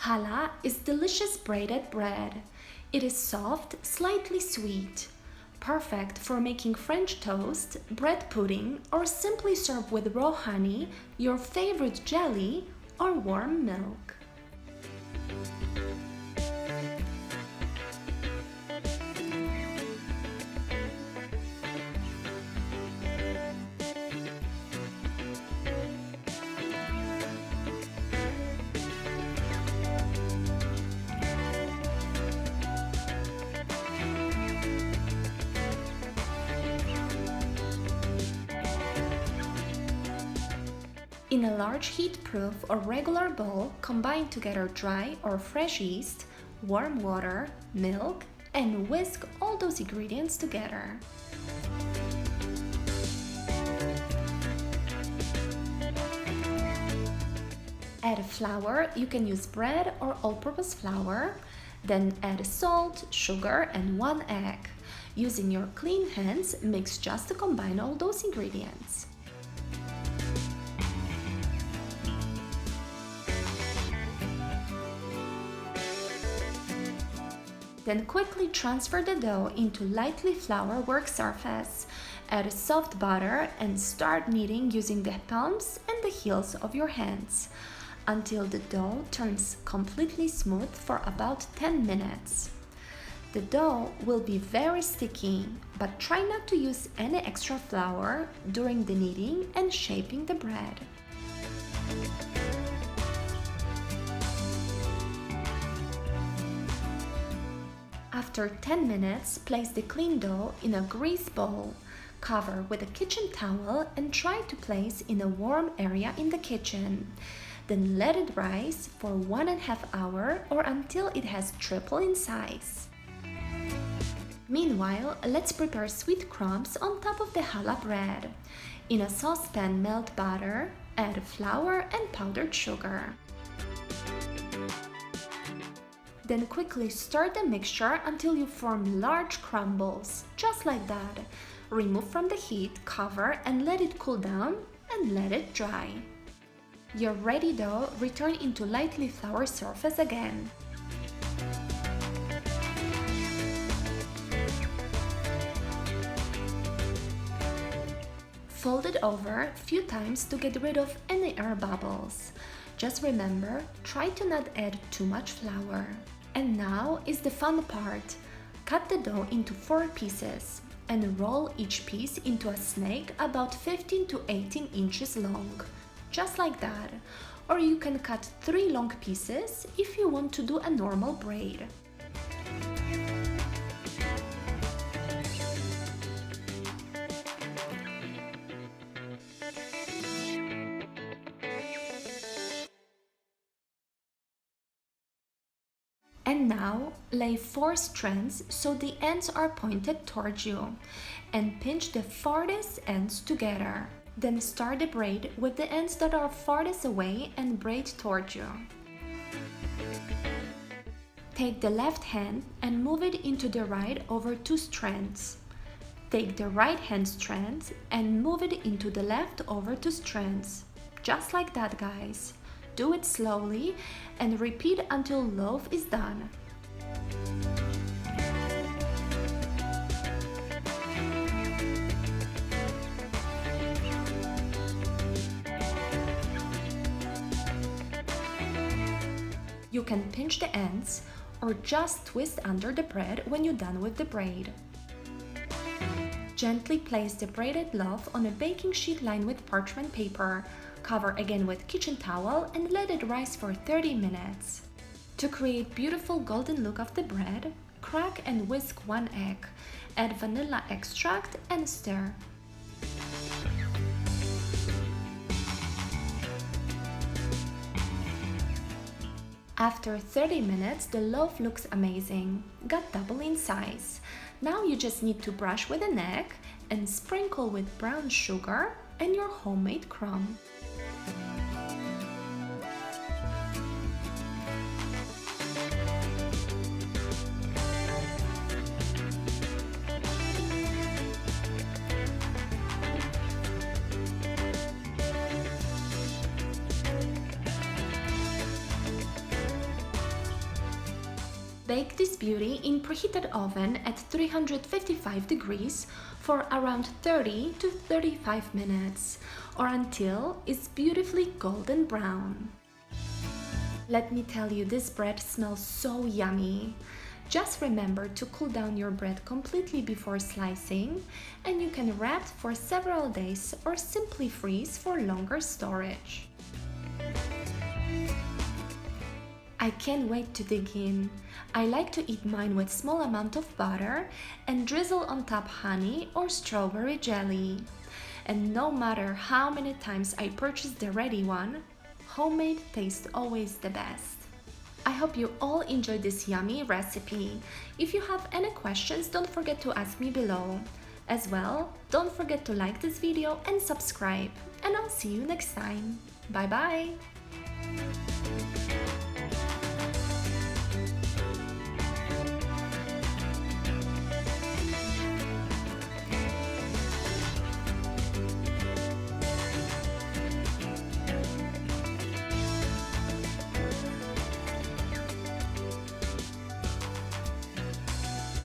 Challah is delicious braided bread. It is soft, slightly sweet. Perfect for making French toast, bread pudding, or simply serve with raw honey, your favorite jelly, or warm milk. In a large heat-proof or regular bowl, combine together dry or fresh yeast, warm water, milk, and whisk all those ingredients together. Add flour, you can use bread or all-purpose flour, then add salt, sugar, and 1 egg. Using your clean hands, mix just to combine all those ingredients. Then quickly transfer the dough into lightly floured work surface. Add soft butter and start kneading using the palms and the heels of your hands until the dough turns completely smooth for about 10 minutes. The dough will be very sticky, but try not to use any extra flour during the kneading and shaping the bread. After 10 minutes, place the clean dough in a grease bowl. Cover with a kitchen towel and try to place in a warm area in the kitchen. Then let it rise for 1.5 hours or until it has tripled in size. Meanwhile, let's prepare sweet crumbs on top of the challah bread. In a saucepan, melt butter, add flour and powdered sugar. Then quickly stir the mixture until you form large crumbles, just like that. Remove from the heat, cover and let it cool down and let it dry. Your ready dough return into lightly floured surface again. Fold it over a few times to get rid of any air bubbles. Just remember, try to not add too much flour. And now is the fun part. Cut the dough into 4 pieces and roll each piece into a snake about 15 to 18 inches long, just like that. Or you can cut 3 long pieces if you want to do a normal braid. And now, lay 4 strands so the ends are pointed towards you, and pinch the farthest ends together. Then start the braid with the ends that are farthest away and braid towards you. Take the left hand and move it into the right over 2 strands. Take the right hand strand and move it into the left over 2 strands. Just like that, guys. Do it slowly and repeat until loaf is done. You can pinch the ends or just twist under the bread when you're done with the braid. Gently place the braided loaf on a baking sheet lined with parchment paper. Cover again with kitchen towel and let it rise for 30 minutes. To create beautiful golden look of the bread, crack and whisk 1 egg, add vanilla extract and stir. After 30 minutes, the loaf looks amazing, got double in size. Now you just need to brush with an egg and sprinkle with brown sugar and your homemade crumb. Bake this beauty in preheated oven at 355 degrees for around 30 to 35 minutes or until it's beautifully golden brown. Let me tell you, this bread smells so yummy. Just remember to cool down your bread completely before slicing, and you can wrap for several days or simply freeze for longer storage. I can't wait to dig in. I like to eat mine with small amount of butter and drizzle on top honey or strawberry jelly. And no matter how many times I purchase the ready one, homemade tastes always the best. I hope you all enjoyed this yummy recipe. If you have any questions, don't forget to ask me below. As well, don't forget to like this video and subscribe. And I'll see you next time. Bye bye!